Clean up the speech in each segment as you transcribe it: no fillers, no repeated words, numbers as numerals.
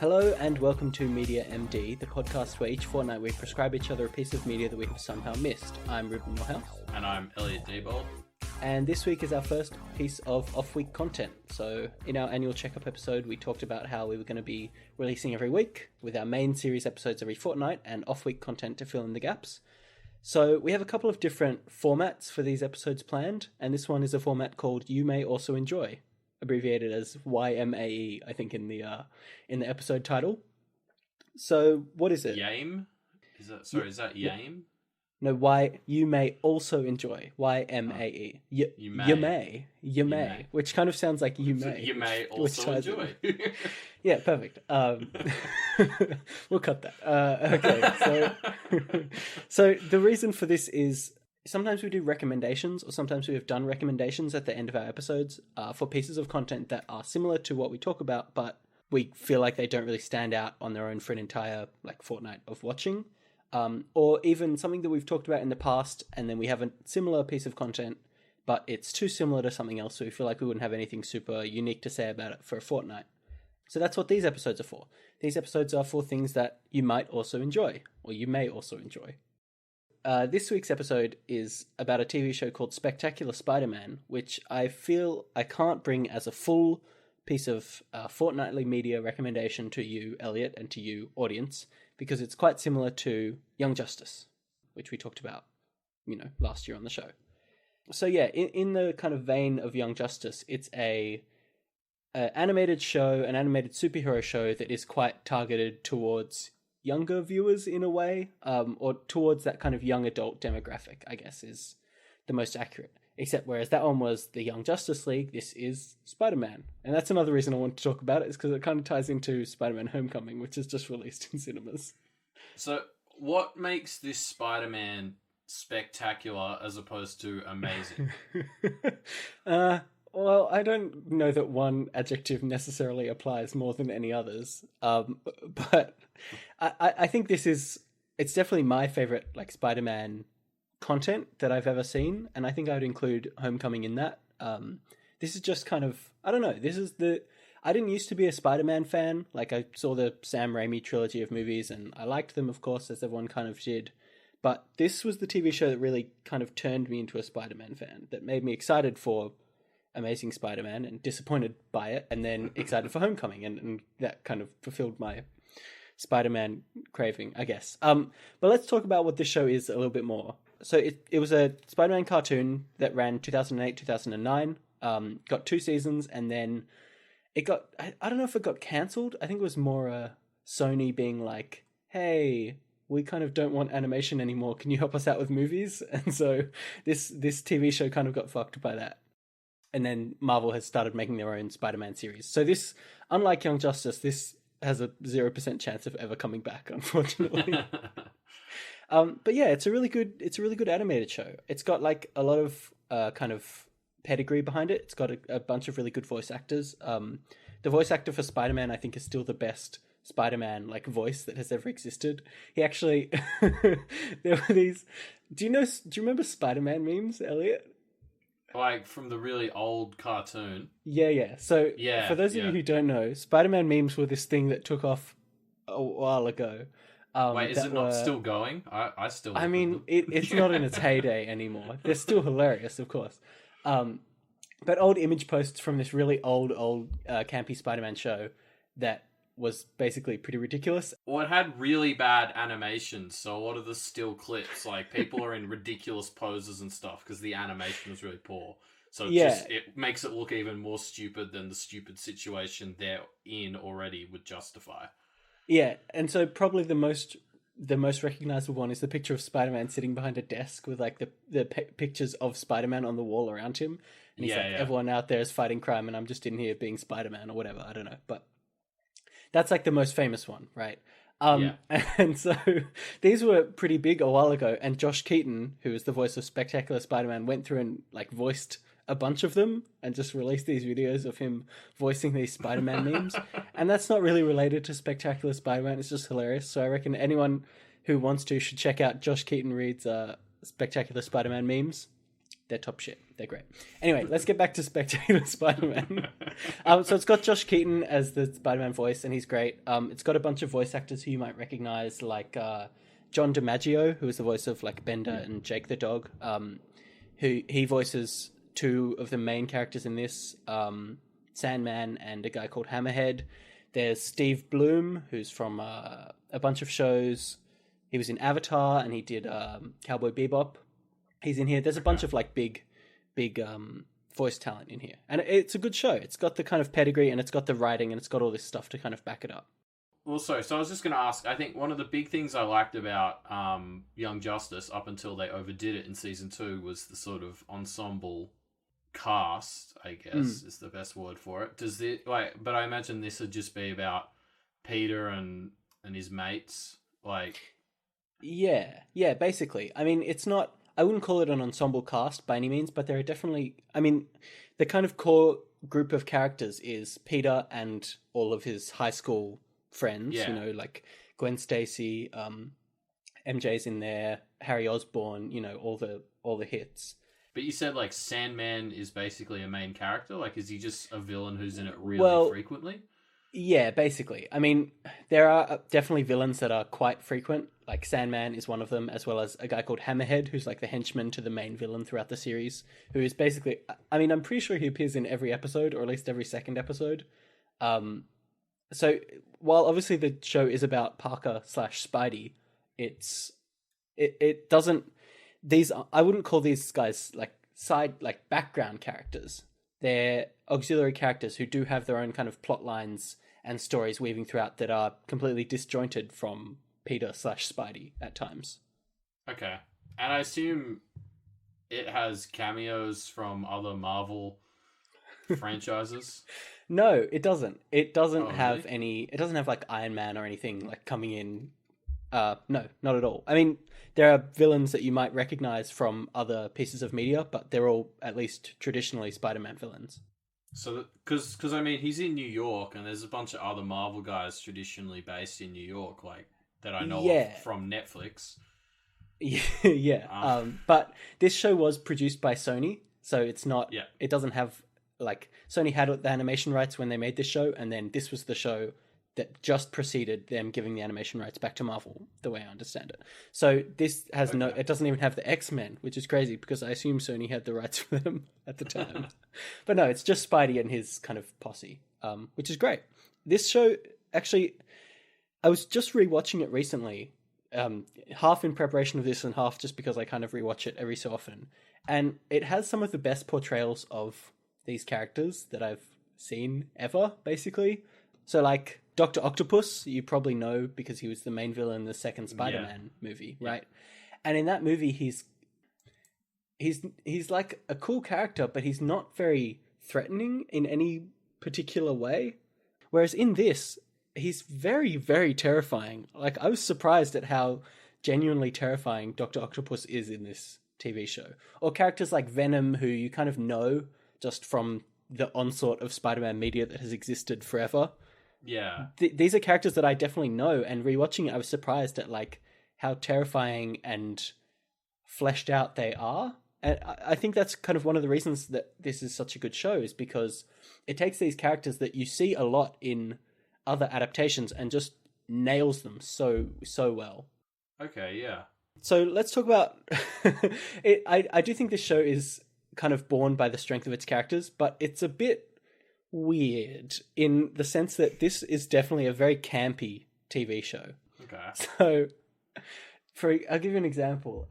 Hello and welcome to Media MD, the podcast where each fortnight we prescribe each other a piece of media that we have somehow missed. I'm Reuben Morehouse. And I'm Elliot and Reuben. And this week is our first piece of off-week content. So in our annual checkup episode, we talked about how we were going to be releasing every week, with our main series episodes every fortnight, and off-week content to fill in the gaps. So we have a couple of different formats for these episodes planned, and this one is a format called You May Also Enjoy, abbreviated as YMAE, I think, in the episode title. So what is it? YAME? Is that YAME? No, You May Also Enjoy. YMAE. You may. Which kind of sounds like you may. You may also enjoy. Yeah, perfect. We'll cut that. Okay, so the reason for this is sometimes we do recommendations, or sometimes we have done recommendations at the end of our episodes for pieces of content that are similar to what we talk about, but we feel like they don't really stand out on their own for an entire fortnight of watching. Or even something that we've talked about in the past, and then we have a similar piece of content, but it's too similar to something else, so we feel like we wouldn't have anything super unique to say about it for a fortnight. So that's what these episodes are for. These episodes are for things that you might also enjoy, or you may also enjoy. This week's episode is about a TV show called Spectacular Spider-Man, which I feel I can't bring as a full piece of fortnightly media recommendation to you, Elliot, and to you, audience, because it's quite similar to Young Justice, which we talked about, last year on the show. So yeah, in the kind of vein of Young Justice, it's an animated show, an animated superhero show that is quite targeted towards younger viewers in a way, or towards that kind of young adult demographic, I guess, is the most accurate. Except whereas that one was the Young Justice League, this is Spider-Man. And that's another reason I want to talk about it, is because it kind of ties into Spider-Man Homecoming, which is just released in cinemas. So what makes this Spider-Man spectacular as opposed to amazing? Well, I don't know that one adjective necessarily applies more than any others. But I think it's definitely my favorite Spider-Man content that I've ever seen, and I think I would include Homecoming in that. This is just kind of, I don't know, I didn't used to be a Spider-Man fan. I saw the Sam Raimi trilogy of movies, and I liked them, of course, as everyone kind of did. But this was the TV show that really kind of turned me into a Spider-Man fan, that made me excited for Amazing Spider-Man and disappointed by it, and then excited for Homecoming, and that kind of fulfilled my Spider-Man craving, I guess. But let's talk about what this show is a little bit more. So it was a Spider-Man cartoon that ran 2008, 2009, got 2 seasons, and then it got, I don't know if it got cancelled. I think it was more Sony being like, hey, we kind of don't want animation anymore. Can you help us out with movies? And so this TV show kind of got fucked by that. And then Marvel has started making their own Spider-Man series. So this, unlike Young Justice, this has a 0% chance of ever coming back, unfortunately. But yeah, it's a really good animated show. It's got a lot of kind of pedigree behind it. It's got a bunch of really good voice actors. The voice actor for Spider-Man, I think, is still the best Spider-Man voice that has ever existed. He actually there were these. Do you remember Spider-Man memes, Elliot? From the really old cartoon. Yeah. So yeah, for those of you who don't know, Spider-Man memes were this thing that took off a while ago. Wait, is it not still going? I still. I mean, it's not in its heyday anymore. They're still hilarious, of course. But old image posts from this really old campy Spider-Man show that was basically pretty ridiculous. Well, it had really bad animations, so a lot of the still clips, people are in ridiculous poses and stuff because the animation was really poor. So it makes it look even more stupid than the stupid situation they're in already would justify. Yeah, and so probably the most recognizable one is the picture of Spider-Man sitting behind a desk with the pictures of Spider-Man on the wall around him. And he's everyone out there is fighting crime and I'm just in here being Spider-Man or whatever. I don't know. But that's the most famous one, right? And so these were pretty big a while ago. And Josh Keaton, who is the voice of Spectacular Spider-Man, went through and voiced a bunch of them and just released these videos of him voicing these Spider-Man memes. And that's not really related to Spectacular Spider-Man. It's just hilarious. So I reckon anyone who wants to should check out Josh Keaton Reed's Spectacular Spider-Man memes. They're top shit. They're great. Anyway, let's get back to Spectacular Spider-Man. So it's got Josh Keaton as the Spider-Man voice, and he's great. It's got a bunch of voice actors who you might recognize, like John DiMaggio, who is the voice of like Bender and Jake the dog. Who he voices two of the main characters in this, Sandman and a guy called Hammerhead. There's Steve Bloom, who's from a bunch of shows. He was in Avatar, and he did Cowboy Bebop. He's in here. There's a bunch of like big voice talent in here, and it's a good show. It's got the kind of pedigree, and it's got the writing, and it's got all this stuff to kind of back it up. Also, so I was just going to ask, I think one of the big things I liked about Young Justice up until they overdid it in season 2 was the sort of ensemble cast, I guess is the best word for it. Does it but I imagine this would just be about Peter and his mates, like. Yeah, basically. I mean, it's not. I wouldn't call it an ensemble cast by any means, but there are definitely. I mean, the kind of core group of characters is Peter and all of his high school friends. Yeah. You know, like Gwen Stacy, MJ's in there, Harry Osborn. You know, all the hits. But you said like Sandman is basically a main character. Like, is he just a villain who's in it really frequently? Yeah, basically. I mean, there are definitely villains that are quite frequent. Like Sandman is one of them, as well as a guy called Hammerhead, who's like the henchman to the main villain throughout the series, who is basically... I mean, I'm pretty sure he appears in every episode, or at least every second episode. So, while obviously the show is about Parker/Spidey, it doesn't... I wouldn't call these guys like background characters. They're auxiliary characters who do have their own kind of plot lines and stories weaving throughout that are completely disjointed from Peter/Spidey at times. Okay. And I assume it has cameos from other Marvel franchises? No, it doesn't. It doesn't have really? any... It doesn't have like Iron Man or anything like coming in. No, not at all. I mean, there are villains that you might recognize from other pieces of media, but they're all at least traditionally Spider-Man villains. So, because I mean, he's in New York, and there's a bunch of other Marvel guys traditionally based in New York, like that I know of from Netflix. Yeah. But this show was produced by Sony, so it's not. Yeah. It doesn't have like Sony had the animation rights when they made this show, and then this was the show that just preceded them giving the animation rights back to Marvel, the way I understand it. So this has it doesn't even have the X-Men, which is crazy because I assume Sony had the rights for them at the time. But no, it's just Spidey and his kind of posse, which is great. This show, actually, I was just rewatching it recently, half in preparation of this and half just because I kind of rewatch it every so often. And it has some of the best portrayals of these characters that I've seen ever, basically. So like Dr. Octopus, you probably know because he was the main villain in the second Spider-Man movie, right? And in that movie, he's like a cool character, but he's not very threatening in any particular way. Whereas in this, he's very, very terrifying. Like, I was surprised at how genuinely terrifying Dr. Octopus is in this TV show. Or characters like Venom, who you kind of know just from the onslaught of Spider-Man media that has existed forever. Yeah. These are characters that I definitely know, and rewatching it, I was surprised at like how terrifying and fleshed out they are. And I think that's kind of one of the reasons that this is such a good show, is because it takes these characters that you see a lot in other adaptations and just nails them so well. Okay, yeah. So let's talk about it. I do think this show is kind of born by the strength of its characters, but it's a bit weird in the sense that this is definitely a very campy TV show. Okay. So, I'll give you an example.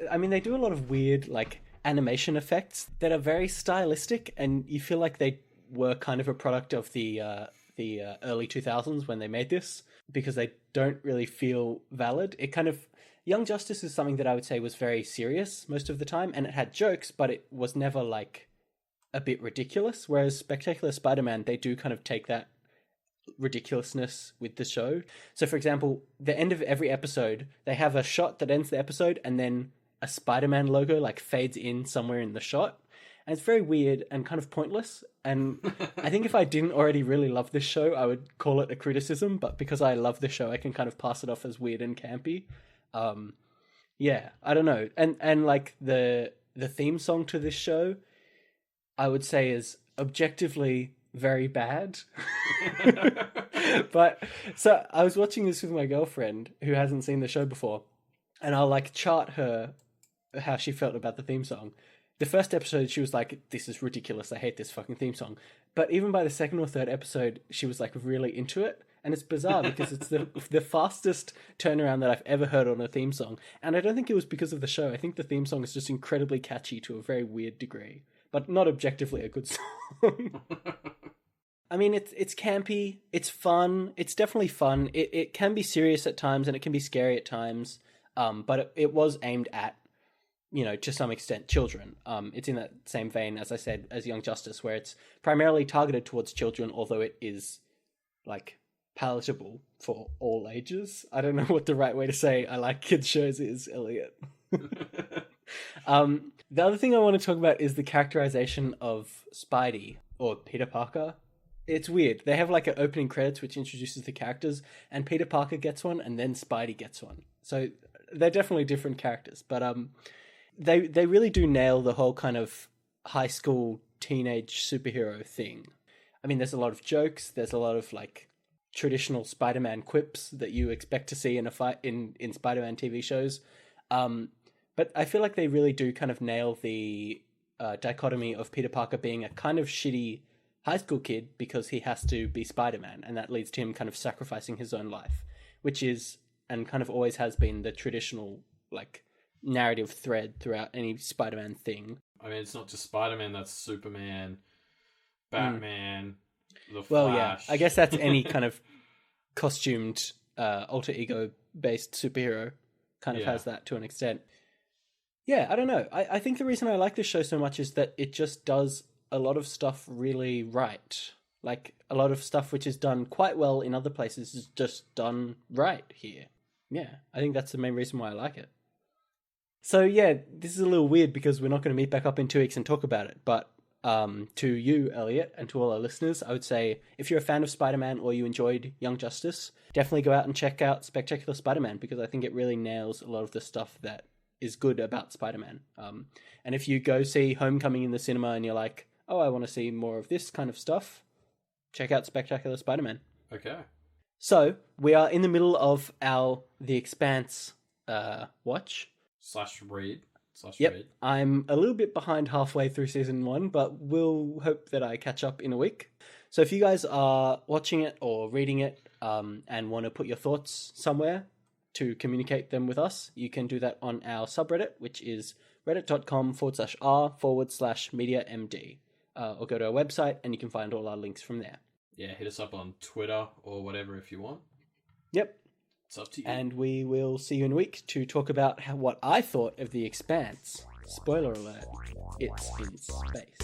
I mean, they do a lot of weird, like, animation effects that are very stylistic, and you feel like they were kind of a product of the early 2000s when they made this, because they don't really feel valid. It kind of... Young Justice is something that I would say was very serious most of the time, and it had jokes, but it was never, like, a bit ridiculous, whereas Spectacular Spider-Man, they do kind of take that ridiculousness with the show. So for example, the end of every episode, they have a shot that ends the episode and then a Spider-Man logo like fades in somewhere in the shot. And it's very weird and kind of pointless. And I think if I didn't already really love this show, I would call it a criticism, but because I love the show, I can kind of pass it off as weird and campy. Yeah, I don't know. And like the the theme song to this show, I would say, is objectively very bad. But so I was watching this with my girlfriend who hasn't seen the show before, and I'll like chart her how she felt about the theme song. The first episode, she was like, "This is ridiculous. I hate this fucking theme song." But even by the second or third episode, she was like really into it. And it's bizarre because it's the fastest turnaround that I've ever heard on a theme song. And I don't think it was because of the show. I think the theme song is just incredibly catchy to a very weird degree, but not objectively a good song. I mean, it's campy, it's fun, it's definitely fun. It can be serious at times and it can be scary at times, but it was aimed at, to some extent, children. It's in that same vein, as I said, as Young Justice, where it's primarily targeted towards children, although it is, like, palatable for all ages. I don't know what the right way to say I like kids shows is, Elliot. The other thing I want to talk about is the characterization of Spidey, or Peter Parker. It's weird. They have like an opening credits which introduces the characters, and Peter Parker gets one and then Spidey gets one. So they're definitely different characters, but they really do nail the whole kind of high school teenage superhero thing. I mean, there's a lot of jokes, there's a lot of like traditional Spider-Man quips that you expect to see in a fight in Spider-Man TV shows. But I feel like they really do kind of nail the dichotomy of Peter Parker being a kind of shitty high school kid because he has to be Spider-Man, and that leads to him kind of sacrificing his own life, which is, and kind of always has been, the traditional like narrative thread throughout any Spider-Man thing. I mean, it's not just Spider-Man, that's Superman, Batman, the Flash. Well, yeah, I guess that's any kind of costumed alter ego based superhero kind of has that to an extent. Yeah, I don't know. I think the reason I like this show so much is that it just does a lot of stuff really right. Like, a lot of stuff which is done quite well in other places is just done right here. Yeah, I think that's the main reason why I like it. So yeah, this is a little weird because we're not going to meet back up in 2 weeks and talk about it, but to you, Elliot, and to all our listeners, I would say if you're a fan of Spider-Man or you enjoyed Young Justice, definitely go out and check out Spectacular Spider-Man, because I think it really nails a lot of the stuff that is good about Spider-Man. And if you go see Homecoming in the cinema and you're like, oh, I want to see more of this kind of stuff, check out Spectacular Spider-Man. Okay. So, we are in the middle of our The Expanse watch. /read. Yep. Read. I'm a little bit behind halfway through season 1, but we'll hope that I catch up in a week. So if you guys are watching it or reading it and want to put your thoughts somewhere to communicate them with us, you can do that on our subreddit, which is reddit.com/r/mediamd. Or go to our website and you can find all our links from there. Yeah, hit us up on Twitter or whatever if you want. Yep. It's up to you. And we will see you in a week to talk about what I thought of The Expanse. Spoiler alert, it's in space.